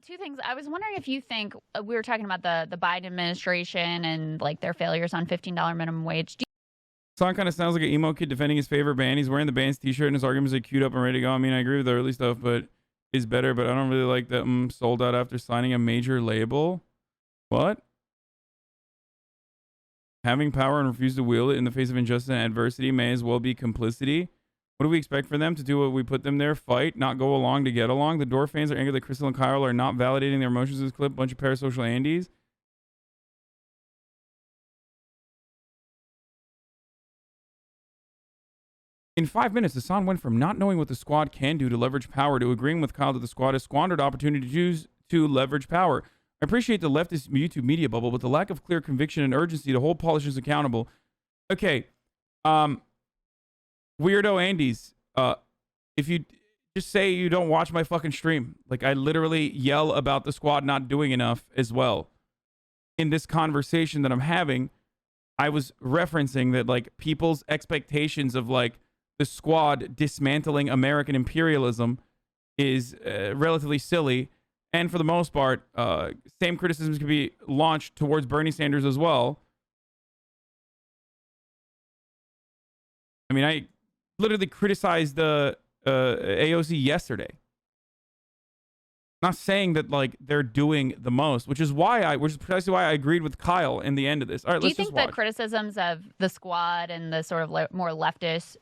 Two things. I was wondering if you think we were talking about the Biden administration and like their failures on $15 minimum wage. Song kind of sounds like an emo kid defending his favorite band. He's wearing the band's t-shirt and his arguments are queued up and ready to go. I mean, I agree with the early stuff, but is better. But I don't really like that sold out after signing a major label. What? Having power and refuse to wield it in the face of injustice and adversity may as well be complicity. What do we expect for them to do? What we put them there, fight, not go along to get along? The Door fans are angry that Crystal and Kyle are not validating their emotions in this clip. Bunch of parasocial Andes. In 5 minutes, Hasan went from not knowing what the squad can do to leverage power to agreeing with Kyle that the squad has squandered opportunity to choose to leverage power. I appreciate the leftist YouTube media bubble, but the lack of clear conviction and urgency to hold politicians accountable. Okay, Weirdo Andes, if you just say you don't watch my fucking stream, like I literally yell about the squad not doing enough as well. In this conversation that I'm having, I was referencing that like people's expectations of like the squad dismantling American imperialism is relatively silly. And for the most part, same criticisms can be launched towards Bernie Sanders as well. I mean, I literally criticized the AOC yesterday. Not saying that like they're doing the most, which is precisely why I agreed with Kyle in the end of this. All right, do you think the criticisms of the squad and the sort of more leftist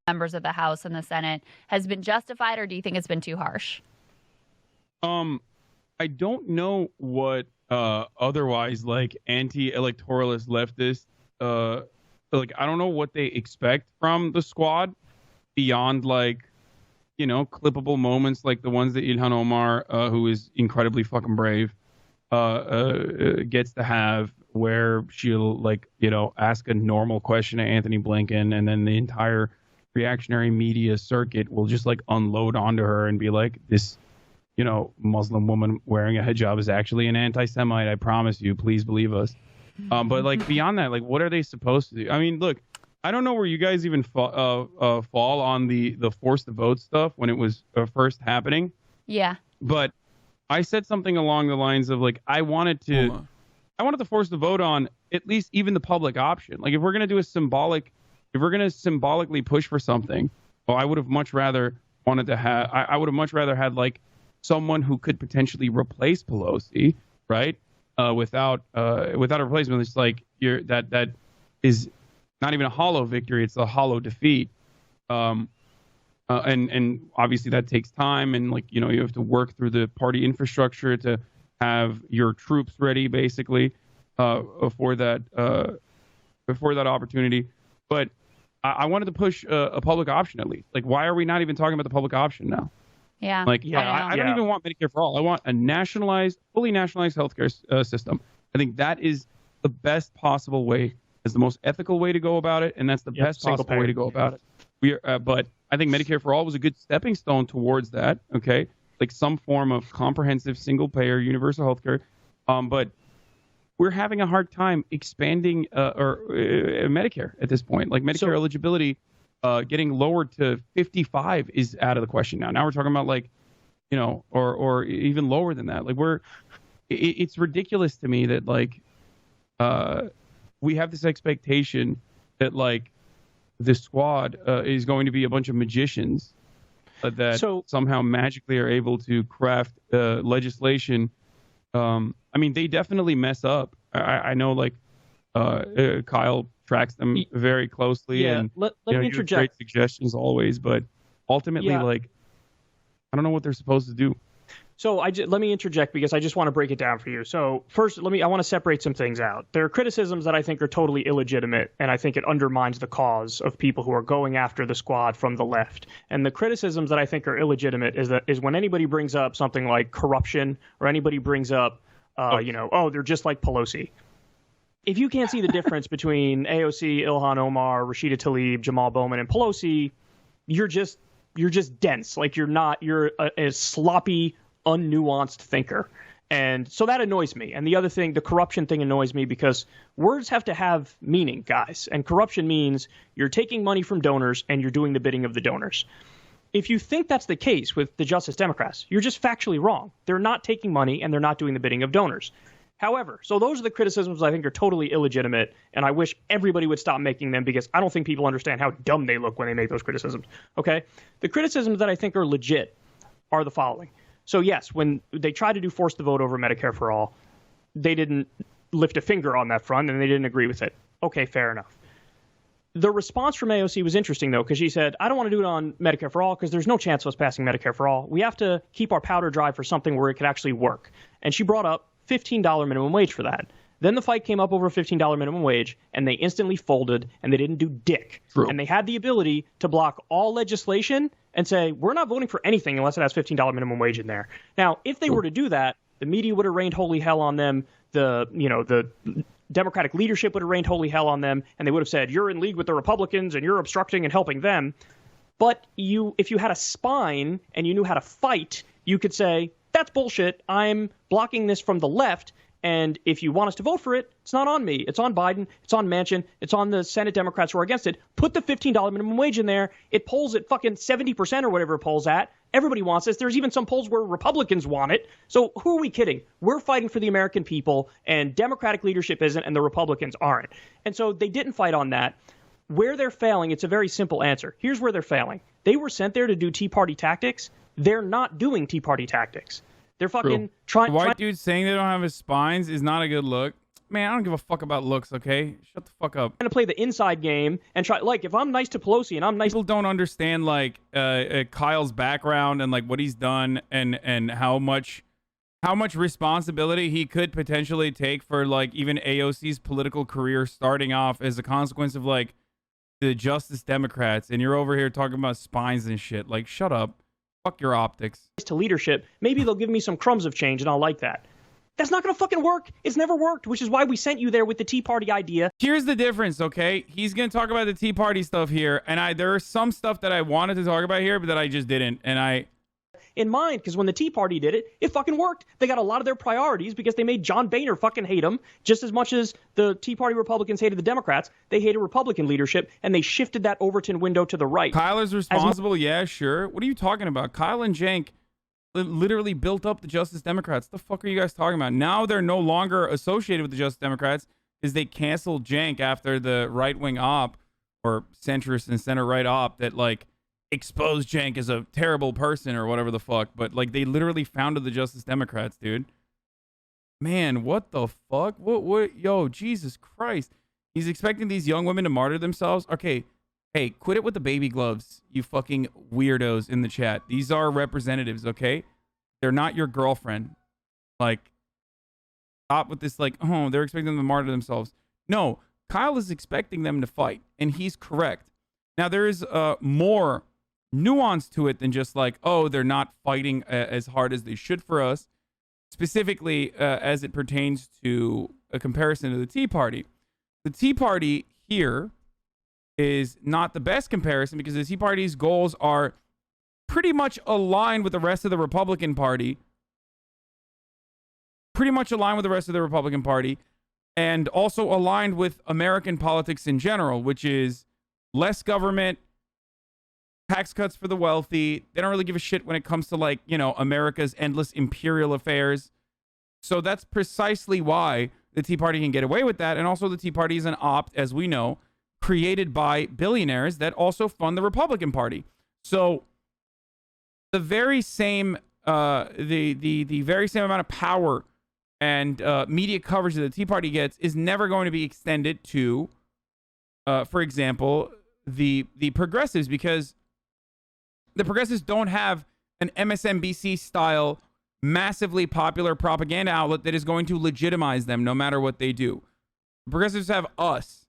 members of the House and the Senate has been justified, or do you think it's been too harsh? I don't know what otherwise like anti-electoralist leftists like I don't know what they expect from the squad beyond like, you know, clippable moments like the ones that Ilhan Omar, who is incredibly fucking brave, gets to have, where she'll like, you know, ask a normal question to Anthony Blinken, and then the entire reactionary media circuit will just like unload onto her and be like, this, you know, Muslim woman wearing a hijab is actually an anti-Semite. I promise you, please believe us. But like beyond that, like what are they supposed to do? I mean, look, I don't know where you guys even fall on the force the vote stuff when it was first happening. Yeah. But I said something along the lines of like I wanted to force the vote on at least even the public option. Like if we're gonna symbolically push for something, well, I would have much rather had like someone who could potentially replace Pelosi, right? Without a replacement. It's like that is not even a hollow victory, it's a hollow defeat. And obviously that takes time, and like, you know, you have to work through the party infrastructure to have your troops ready basically for that opportunity. But I wanted to push a public option at least. Like, why are we not even talking about the public option now? Yeah. Like, I don't even want Medicare for all. I want a fully nationalized healthcare system. I think that is the best possible way. Is the most ethical way to go about it, and that's the best possible way to go about it. But I think Medicare for all was a good stepping stone towards that. Okay, like some form of comprehensive single-payer universal healthcare. But we're having a hard time expanding Medicare at this point. Like Medicare eligibility getting lowered to 55 is out of the question now. Now we're talking about like, you know, or even lower than that. Like it's ridiculous to me that like we have this expectation that like the squad is going to be a bunch of magicians that somehow magically are able to craft legislation. I mean, they definitely mess up. I know like Kyle tracks them very closely. Yeah, and let me interject. Great suggestions always, but ultimately, like, I don't know what they're supposed to do. So let me interject because I just want to break it down for you. So first, I want to separate some things out. There are criticisms that I think are totally illegitimate, and I think it undermines the cause of people who are going after the squad from the left. And the criticisms that I think are illegitimate is when anybody brings up something like corruption, or anybody brings up, they're just like Pelosi. If you can't see the difference between AOC, Ilhan Omar, Rashida Tlaib, Jamal Bowman, and Pelosi, you're just dense. Like you're a sloppy, unnuanced thinker. And so that annoys me. And the other thing, the corruption thing annoys me because words have to have meaning, guys. And corruption means you're taking money from donors and you're doing the bidding of the donors. if you think that's the case with the Justice Democrats, you're just factually wrong. They're not taking money and they're not doing the bidding of donors. However, so those are the criticisms I think are totally illegitimate, and I wish everybody would stop making them because I don't think people understand how dumb they look when they make those criticisms. Okay? The criticisms that I think are legit are the following. So yes, when they tried to do force the vote over Medicare for all, they didn't lift a finger on that front and they didn't agree with it. Okay, fair enough. The response from AOC was interesting, though, because she said, I don't want to do it on Medicare for all because there's no chance of us passing Medicare for all. We have to keep our powder dry for something where it could actually work. And she brought up $15 minimum wage for that. Then the fight came up over $15 minimum wage, and they instantly folded, and they didn't do dick. True. And they had the ability to block all legislation and say, we're not voting for anything unless it has $15 minimum wage in there. Now, if they were to do that, the media would have rained holy hell on them. The Democratic leadership would have rained holy hell on them, and they would have said, you're in league with the Republicans, and you're obstructing and helping them. But if you had a spine and you knew how to fight, you could say, that's bullshit. I'm blocking this from the left. And if you want us to vote for it, it's not on me. It's on Biden. It's on Manchin. It's on the Senate Democrats who are against it. Put the $15 minimum wage in there. It polls at fucking 70% or whatever it polls at. Everybody wants this. There's even some polls where Republicans want it. So who are we kidding? We're fighting for the American people, and Democratic leadership isn't, and the Republicans aren't. And so they didn't fight on that. Where they're failing, it's a very simple answer. Here's where they're failing. They were sent there to do Tea Party tactics. They're not doing Tea Party tactics. They're fucking trying. White dude saying they don't have his spines is not a good look. Man, I don't give a fuck about looks, okay? Shut the fuck up. To play the inside game and try, like, if I'm nice to Pelosi and I'm nice. People don't understand, like, Kyle's background and, like, what he's done and how much responsibility he could potentially take for, like, even AOC's political career starting off as a consequence of, like, the Justice Democrats. And you're over here talking about spines and shit. Like, shut up. Fuck your optics. To leadership, maybe they'll give me some crumbs of change and I'll like that. That's not going to fucking work. It's never worked, which is why we sent you there with the Tea Party idea. Here's the difference, okay? He's going to talk about the Tea Party stuff here, and there's some stuff that I wanted to talk about here, but that I just didn't, and in mind, because when the Tea Party did it, it fucking worked. They got a lot of their priorities because they made John Boehner fucking hate them just as much as the Tea Party Republicans hated the Democrats. They hated Republican leadership, and they shifted that Overton window to the right. Kyle is responsible, yeah, sure. What are you talking about? Kyle and Cenk literally built up the Justice Democrats. What the fuck are you guys talking about? Now they're no longer associated with the Justice Democrats because they canceled Cenk after the right-wing op, or centrist and center-right op, that, like, exposed Cenk as a terrible person or whatever the fuck, but like they literally founded the Justice Democrats, dude. Man, what the fuck? What? Yo, Jesus Christ. He's expecting these young women to martyr themselves? Okay, hey, quit it with the baby gloves, you fucking weirdos in the chat. These are representatives, okay? They're not your girlfriend. Like, stop with this, like, oh, they're expecting them to martyr themselves. No, Kyle is expecting them to fight, and he's correct. Now, there is more nuance to it than just like, oh, they're not fighting as hard as they should for us, specifically as it pertains to a comparison to the Tea Party. The Tea Party here is not the best comparison because the Tea Party's goals are pretty much aligned with the rest of the Republican Party. And also aligned with American politics in general, which is less government, tax cuts for the wealthy. They don't really give a shit when it comes to, like, you know, America's endless imperial affairs. So that's precisely why the Tea Party can get away with that. And also the Tea Party is an opt, as we know, created by billionaires that also fund the Republican Party. So the very same the very same amount of power and media coverage that the Tea Party gets is never going to be extended to, for example, the progressives, because the progressives don't have an MSNBC style massively popular propaganda outlet that is going to legitimize them no matter what they do. The progressives have us,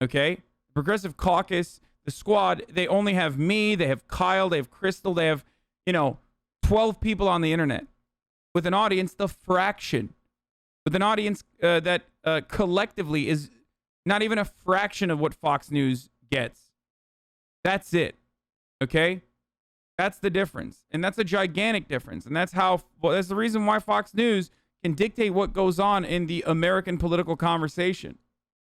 okay? Progressive Caucus, the Squad, they only have me, they have Kyle, they have Crystal, they have, 12 people on the internet with an audience, the fraction, with an audience that collectively is not even a fraction of what Fox News gets. That's it, okay? That's the difference, and that's a gigantic difference, and that's the reason why Fox News can dictate what goes on in the American political conversation.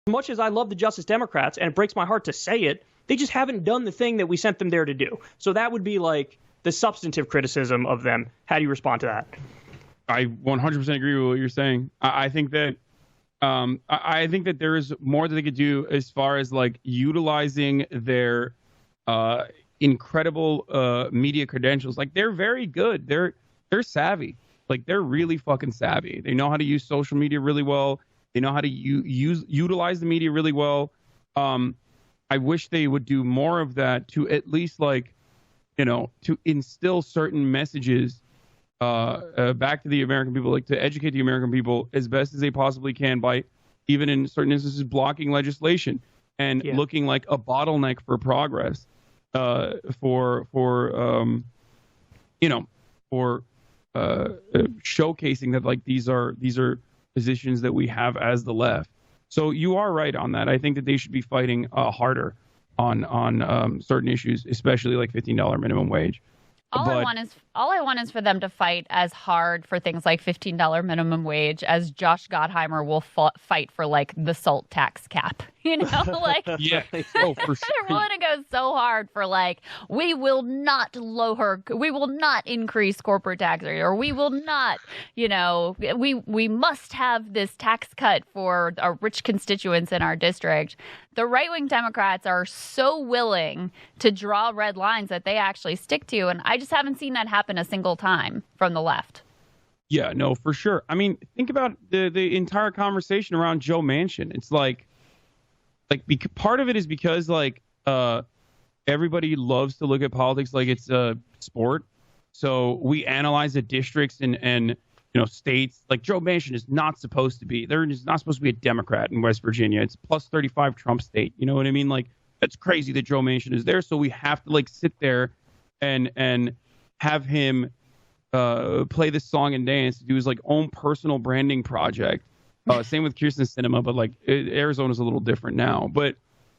As much as I love the Justice Democrats, and it breaks my heart to say it, They just haven't done the thing that we sent them there to do. So that would be like the substantive criticism of them. How do you respond to that? I 100% agree with what you're saying. I think that I think that there is more that they could do as far as like utilizing their incredible media credentials. Like they're very good. They're savvy. Like they're really fucking savvy. They know how to use social media really well. They know how to utilize the media really well. I wish they would do more of that to at least like, to instill certain messages back to the American people, like to educate the American people as best as they possibly can by even in certain instances blocking legislation and looking like a bottleneck for progress for showcasing that like these are positions that we have as the left. So you are right on that. I think that they should be fighting harder on certain issues, especially like $15 minimum wage. All I want is for them to fight as hard for things like $15 minimum wage as Josh Gottheimer will fight for like the SALT tax cap. Like yeah, oh for sure. They're willing to go so hard for like we will not increase corporate tax rate, or we will not, we must have this tax cut for our rich constituents in our district. The right-wing Democrats are so willing to draw red lines that they actually stick to, and I just haven't seen that happen a single time from the left. Yeah, no, for sure. I mean, think about the entire conversation around Joe Manchin. It's like part of it is because like everybody loves to look at politics like it's a sport. So we analyze the districts and states. Like Joe Manchin is not supposed to be. There is not supposed to be a Democrat in West Virginia. It's plus 35 Trump state. You know what I mean? Like that's crazy that Joe Manchin is there. So we have to like sit there and have him play this song and dance to do his like own personal branding project. Same with Kirsten Sinema, but like Arizona's a little different now. But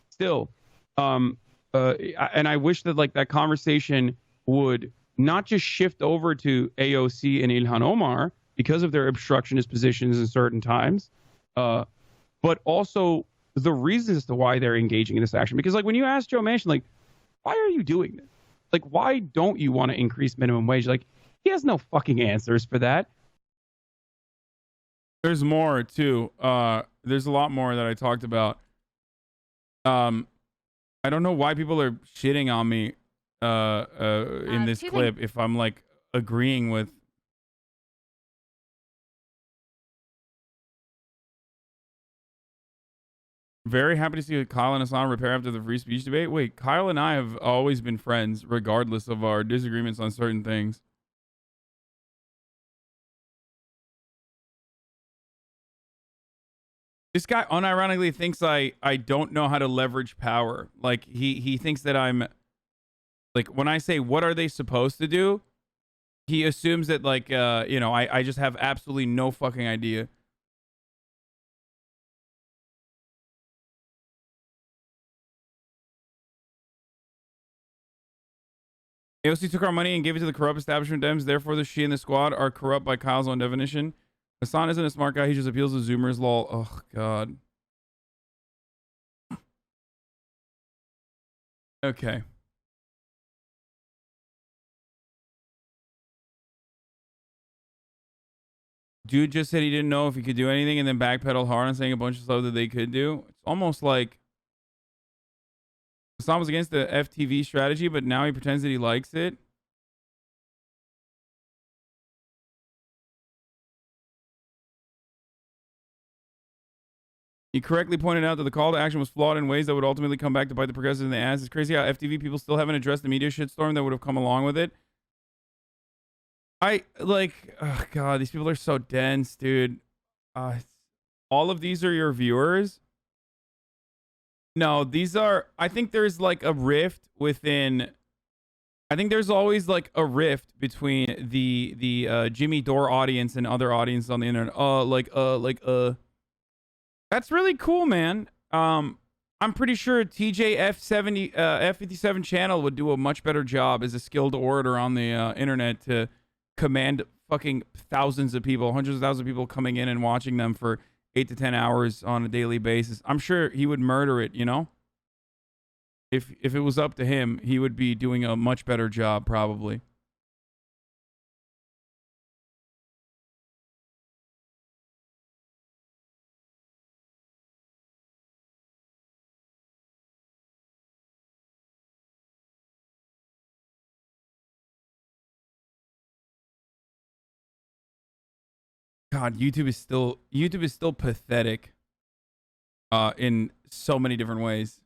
still, and I wish that like that conversation would not just shift over to AOC and Ilhan Omar because of their obstructionist positions in certain times, but also the reasons as to why they're engaging in this action. Because like when you ask Joe Manchin, like, why are you doing this? Like, why don't you want to increase minimum wage? Like, he has no fucking answers for that. There's more too. There's a lot more that I talked about. I don't know why people are shitting on me in this clip if I'm like agreeing with. Very happy to see Kyle and Hasan repair after the free speech debate. Wait, Kyle and I have always been friends regardless of our disagreements on certain things. This guy unironically thinks I don't know how to leverage power. Like he thinks that I'm like when I say what are they supposed to do, he assumes that like I just have absolutely no fucking idea. AOC took our money and gave it to the corrupt establishment Dems. Therefore, the she and the squad are corrupt by Kyle's own definition. Hasan isn't a smart guy. He just appeals to Zoomers. Lol. Oh, God. Okay. Dude just said he didn't know if he could do anything and then backpedaled hard on saying a bunch of stuff that they could do. It's almost like Hasan was against the FTV strategy, but now he pretends that he likes it. He correctly pointed out that the call to action was flawed in ways that would ultimately come back to bite the progressives in the ass. It's crazy how FTV people still haven't addressed the media shitstorm that would have come along with it. Oh God, these people are so dense, dude. All of these are your viewers. No, these are, I think there's like a rift within, I think there's always like a rift between the Jimmy Dore audience and other audiences on the internet. That's really cool, man. I'm pretty sure F57 channel would do a much better job as a skilled orator on the internet to command fucking thousands of people, hundreds of thousands of people coming in and watching them for 8 to 10 hours on a daily basis. I'm sure he would murder it, you know? if it was up to him, he would be doing a much better job, probably. God, YouTube is still pathetic in so many different ways.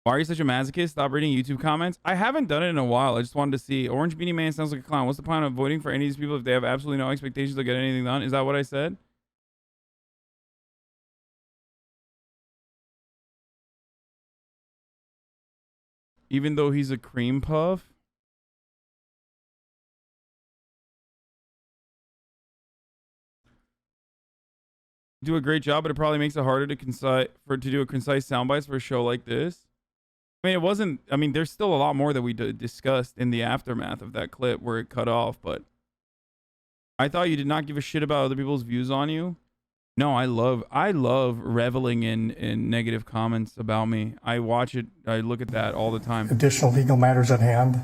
Why are you such a masochist? Stop reading YouTube comments. I haven't done it in a while. I just wanted to see. Orange Beanie Man sounds like a clown. What's the point of voting for any of these people if they have absolutely no expectations to get anything done? Is that what I said? Even though he's a cream puff? Do a great job, but it probably makes it harder to do a concise sound bites for a show like this. I mean, it wasn't. I mean, there's still a lot more that we discussed in the aftermath of that clip where it cut off. But I thought you did not give a shit about other people's views on you. No, I love reveling in negative comments about me. I watch it. I look at that all the time. Additional legal matters at hand.